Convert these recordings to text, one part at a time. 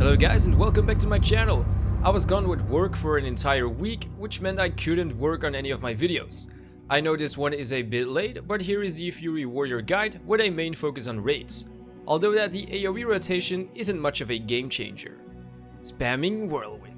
Hello guys and welcome back to my channel. I was gone with work for an entire week, which meant I couldn't work on any of my videos. I know this one is a bit late, but here is the Fury Warrior guide with a main focus on raids. Although that the AoE rotation isn't much of a game changer. Spamming Whirlwind.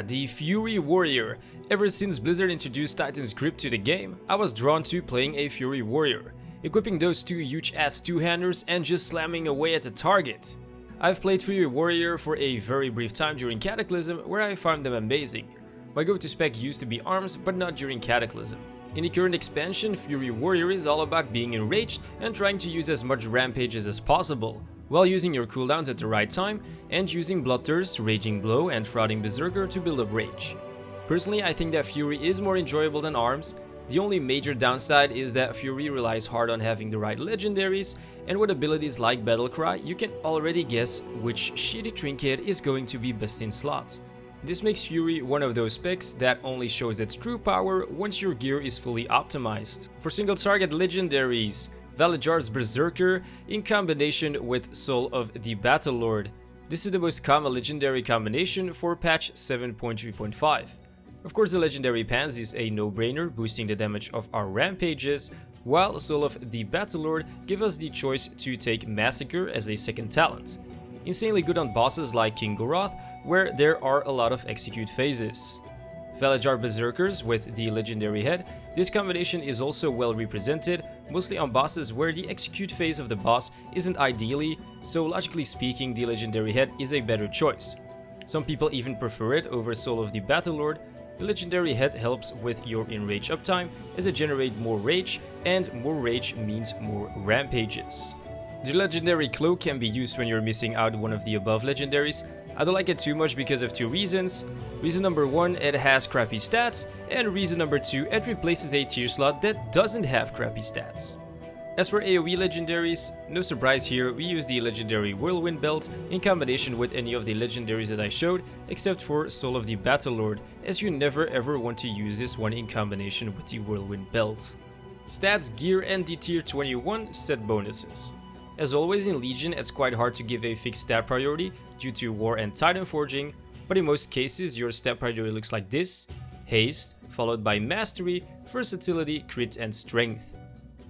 The Fury Warrior. Ever since Blizzard introduced Titan's Grip to the game, I was drawn to playing a Fury Warrior, equipping those two huge ass two-handers and just slamming away at the target. I've played Fury Warrior for a very brief time during Cataclysm, where I found them amazing. My go-to spec used to be arms, but not during Cataclysm. In the current expansion, Fury Warrior is all about being enraged and trying to use as much rampages as possible, while using your cooldowns at the right time and using Bloodthirst, Raging Blow and Frauding Berserker to build up rage. Personally, I think that Fury is more enjoyable than arms. The only major downside is that Fury relies hard on having the right legendaries, and with abilities like Battlecry, you can already guess which shitty trinket is going to be best in slot. This makes Fury one of those specs that only shows its true power once your gear is fully optimized. For single target legendaries, Valajar's Berserker in combination with Soul of the Battlelord. This is the most common legendary combination for patch 7.3.5. Of course, the legendary Pans is a no-brainer, boosting the damage of our rampages, while Soul of the Battlelord gives us the choice to take Massacre as a second talent. Insanely good on bosses like King Goroth, where there are a lot of execute phases. Valajar Berserkers with the legendary head, this combination is also well represented, mostly on bosses where the execute phase of the boss isn't ideally, so logically speaking the legendary head is a better choice. Some people even prefer it over Soul of the Battlelord. The legendary head helps with your enrage uptime as it generates more rage, and more rage means more rampages. The legendary cloak can be used when you're missing out one of the above legendaries. I don't like it too much because of two reasons. Reason number one, it has crappy stats, and reason number two, it replaces a tier slot that doesn't have crappy stats. As for AoE legendaries, no surprise here, we use the legendary Whirlwind belt in combination with any of the legendaries that I showed, except for Soul of the Battlelord, as you never ever want to use this one in combination with the Whirlwind belt. Stats, gear and the tier 21 set bonuses. As always in Legion, it's quite hard to give a fixed stat priority due to War and Titan Forging, but in most cases your stat priority looks like this: Haste, followed by Mastery, Versatility, Crit and Strength.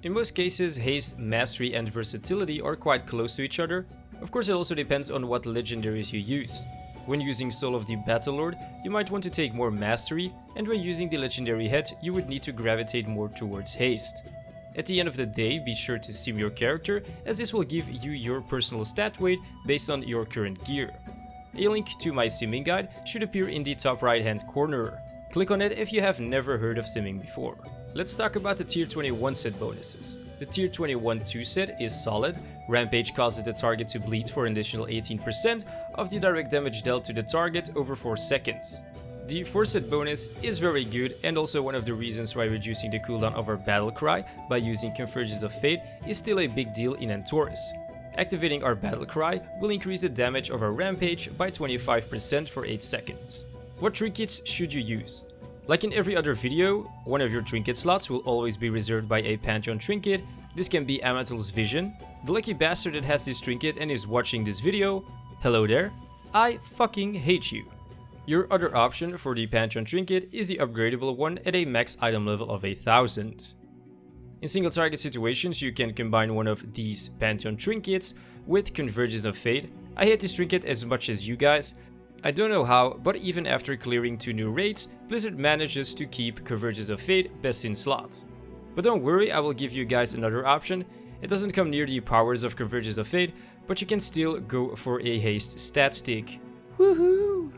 In most cases, Haste, Mastery and Versatility are quite close to each other. Of course, it also depends on what legendaries you use. When using Soul of the Battlelord, you might want to take more Mastery, and when using the legendary head, you would need to gravitate more towards Haste. At the end of the day, be sure to sim your character, as this will give you your personal stat weight based on your current gear. A link to my simming guide should appear in the top right hand corner. Click on it if you have never heard of simming before. Let's talk about the tier 21 set bonuses. The tier 21 2 set is solid. Rampage causes the target to bleed for an additional 18% of the direct damage dealt to the target over 4 seconds. The 4 set bonus is very good, and also one of the reasons why reducing the cooldown of our Battlecry by using Convergence of Fate is still a big deal in Antorus. Activating our Battlecry will increase the damage of our Rampage by 25% for 8 seconds. What trinkets should you use? Like in every other video, one of your trinket slots will always be reserved by a Pantheon trinket. This can be Amatil's Vision. The lucky bastard that has this trinket and is watching this video, hello there, I fucking hate you. Your other option for the Pantheon trinket is the upgradable one at a max item level of 1000. In single target situations, you can combine one of these Pantheon trinkets with Convergence of Fate. I hate this trinket as much as you guys. I don't know how, but even after clearing 2 new raids, Blizzard manages to keep Convergence of Fate best in slot. But don't worry, I will give you guys another option. It doesn't come near the powers of Convergence of Fate, but you can still go for a haste stat stick. Woohoo!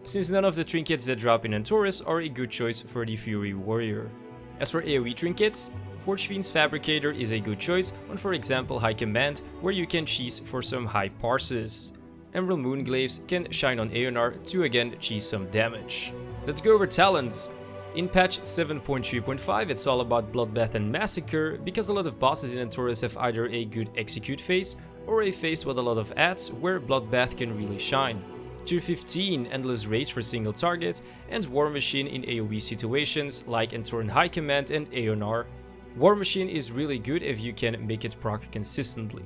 Since none of the trinkets that drop in Antorus are a good choice for the Fury Warrior. As for AoE trinkets, Forge Fiend's Fabricator is a good choice on, for example, High Command, where you can cheese for some high parses. Emerald Moonglaves can shine on Aeonar to again cheese some damage. Let's go over talents. In patch 7.3.5 it's all about Bloodbath and Massacre, because a lot of bosses in Antorus have either a good execute phase or a phase with a lot of adds where Bloodbath can really shine. Tier 15 Endless Rage for single target, and War Machine in AoE situations like Antoran High Command and Aeonar. War Machine is really good if you can make it proc consistently.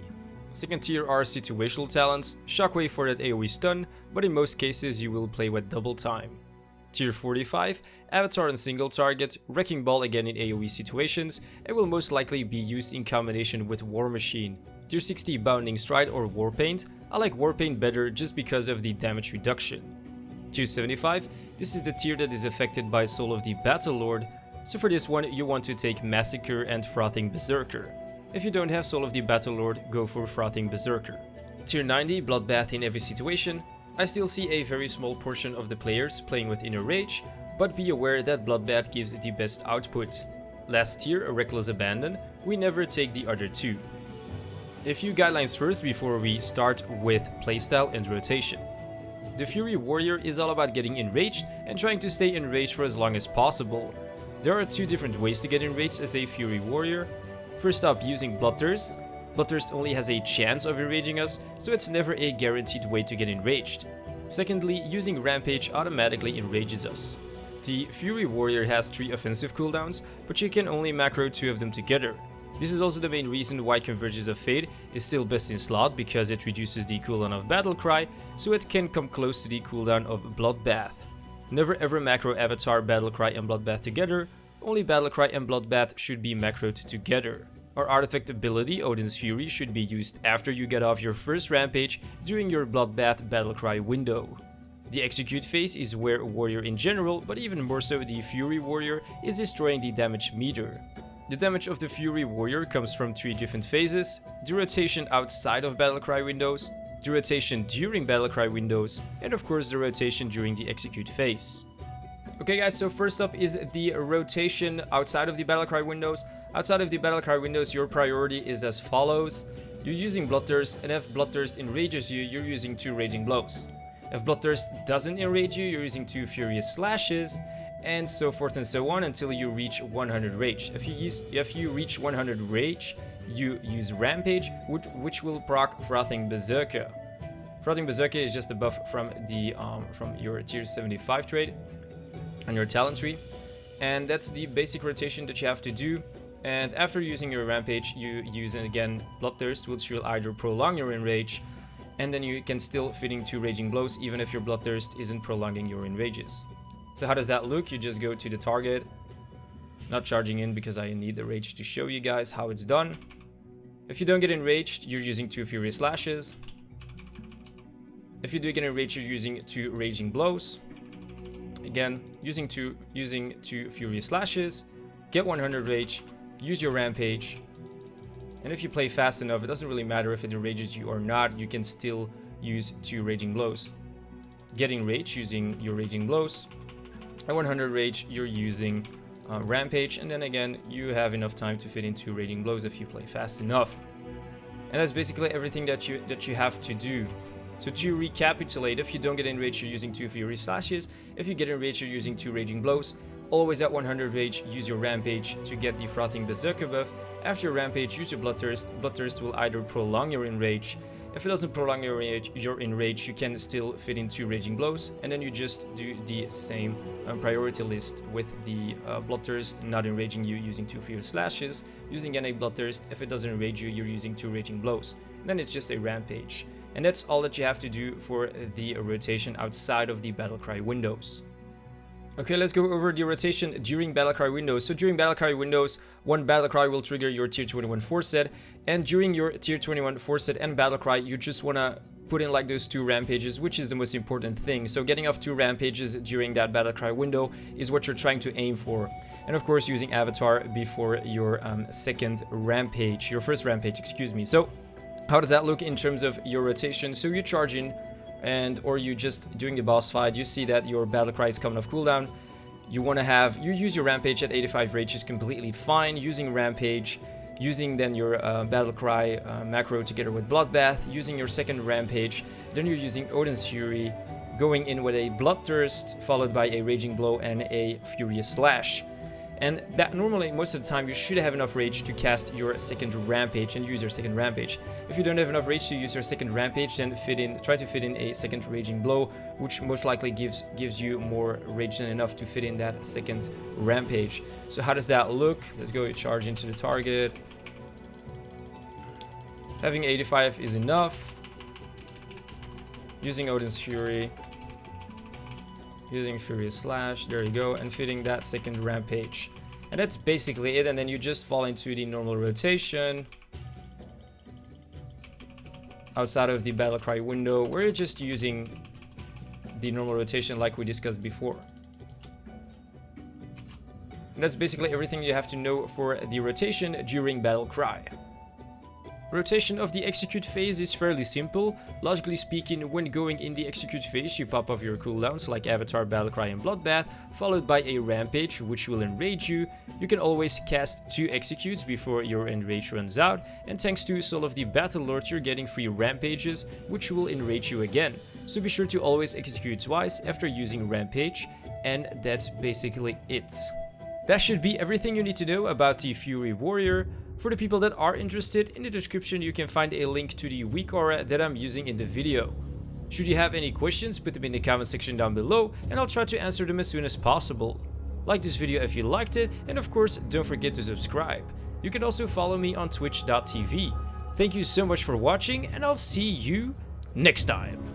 Second tier are situational talents, Shockwave for that AoE stun, but in most cases you will play with double time. Tier 45, Avatar and single target, Wrecking Ball again in AoE situations, and will most likely be used in combination with War Machine. Tier 60 Bounding Stride or Warpaint, I like Warpaint better just because of the damage reduction. Tier 75, this is the tier that is affected by Soul of the Battlelord, so for this one you want to take Massacre and Frothing Berserker. If you don't have Soul of the Battlelord, go for Frothing Berserker. Tier 90 Bloodbath in every situation, I still see a very small portion of the players playing with Inner Rage, but be aware that Bloodbath gives the best output. Last tier, Reckless Abandon, we never take the other two. A few guidelines first before we start with playstyle and rotation. The Fury Warrior is all about getting enraged and trying to stay enraged for as long as possible. There are two different ways to get enraged as a Fury Warrior. First up, using Bloodthirst. Bloodthirst only has a chance of enraging us, so it's never a guaranteed way to get enraged. Secondly, using Rampage automatically enrages us. The Fury Warrior has 3 offensive cooldowns, but you can only macro 2 of them together. This is also the main reason why Convergence of Fate is still best in slot, because it reduces the cooldown of Battle Cry, so it can come close to the cooldown of Bloodbath. Never ever macro Avatar, Battle Cry and Bloodbath together, only Battle Cry and Bloodbath should be macroed together. Our artifact ability, Odin's Fury, should be used after you get off your first rampage during your Bloodbath Battlecry window. The execute phase is where Warrior in general, but even more so the Fury Warrior, is destroying the damage meter. The damage of the Fury Warrior comes from 3 different phases: the rotation outside of Battlecry windows, the rotation during Battlecry windows, and of course the rotation during the execute phase. Okay guys, so first up is the rotation outside of the Battlecry windows. Outside of the Battlecry windows, your priority is as follows. You're using Bloodthirst, and if Bloodthirst enrages you, you're using 2 Raging Blows. If Bloodthirst doesn't enrage you, you're using 2 Furious Slashes, and so forth and so on until you reach 100 Rage. If you reach 100 Rage, you use Rampage, which will proc Frothing Berserker. Frothing Berserker is just a buff from your tier 75 trait on your talent tree, and that's the basic rotation that you have to do. And after using your Rampage, you use again Bloodthirst, which will either prolong your enrage, and then you can still fit in 2 Raging Blows even if your Bloodthirst isn't prolonging your enrages. So how does that look? You just go to the target, not charging in because I need the rage to show you guys how it's done. If you don't get enraged, you're using 2 Furious Slashes. If you do get enraged, you're using 2 Raging Blows. Again, using two Furious Slashes, get 100 Rage, use your Rampage, and if you play fast enough, it doesn't really matter if it enrages you or not, you can still use 2 Raging Blows. Getting Rage using your Raging Blows, at 100 Rage you're using Rampage, and then again you have enough time to fit in 2 Raging Blows if you play fast enough. And that's basically everything that you have to do. So to recapitulate, if you don't get enraged, you're using 2 Fury Slashes. If you get enraged, you're using 2 Raging Blows. Always at 100 Rage, use your Rampage to get the Frothing Berserker buff. After your Rampage, use your Bloodthirst. Bloodthirst will either prolong your enrage. If it doesn't prolong your enrage, you can still fit in 2 Raging Blows. And then you just do the same priority list with the Bloodthirst not enraging you, using 2 Fury Slashes. Using again a Bloodthirst, if it doesn't enrage you, you're using 2 Raging Blows. And then it's just a Rampage. And that's all that you have to do for the rotation outside of the Battlecry windows. Okay, let's go over the rotation during Battlecry windows. So during Battlecry windows, one Battlecry will trigger your tier 21 force set, and during your tier 21 force set and Battlecry, you just want to put in like those 2 rampages, which is the most important thing. So getting off 2 rampages during that Battlecry window is what you're trying to aim for. And of course using Avatar before your your first rampage, excuse me. So how does that look in terms of your rotation? So you charge in, or you just doing the boss fight, you see that your Battlecry is coming off cooldown. You use your Rampage at 85 rage is completely fine. Using Rampage, using then your Battlecry macro together with Bloodbath, using your second Rampage, then you're using Odin's Fury, going in with a Bloodthirst followed by a Raging Blow and a Furious Slash. And that normally, most of the time, you should have enough rage to cast your second Rampage and use your second Rampage. If you don't have enough rage to use your second Rampage, then try to fit in a second Raging Blow, which most likely gives you more rage than enough to fit in that second Rampage. So how does that look? Let's go charge into the target. Having 85 is enough. Using Odin's Fury. Using Furious Slash, there you go, and fitting that second Rampage. And that's basically it, and then you just fall into the normal rotation. Outside of the Battlecry window, we're just using the normal rotation like we discussed before. And that's basically everything you have to know for the rotation during Battlecry. Rotation of the execute phase is fairly simple. Logically speaking, when going in the execute phase, you pop off your cooldowns like Avatar, Battlecry and Bloodbath, followed by a Rampage, which will enrage you. You can always cast 2 executes before your enrage runs out, and thanks to Soul of the Battle Lord, you're getting free Rampages, which will enrage you again. So be sure to always execute twice after using Rampage, and that's basically it. That should be everything you need to know about the Fury Warrior. For the people that are interested, in the description you can find a link to the weak aura that I'm using in the video. Should you have any questions, put them in the comment section down below and I'll try to answer them as soon as possible. Like this video if you liked it, and of course don't forget to subscribe. You can also follow me on twitch.tv. Thank you so much for watching and I'll see you next time.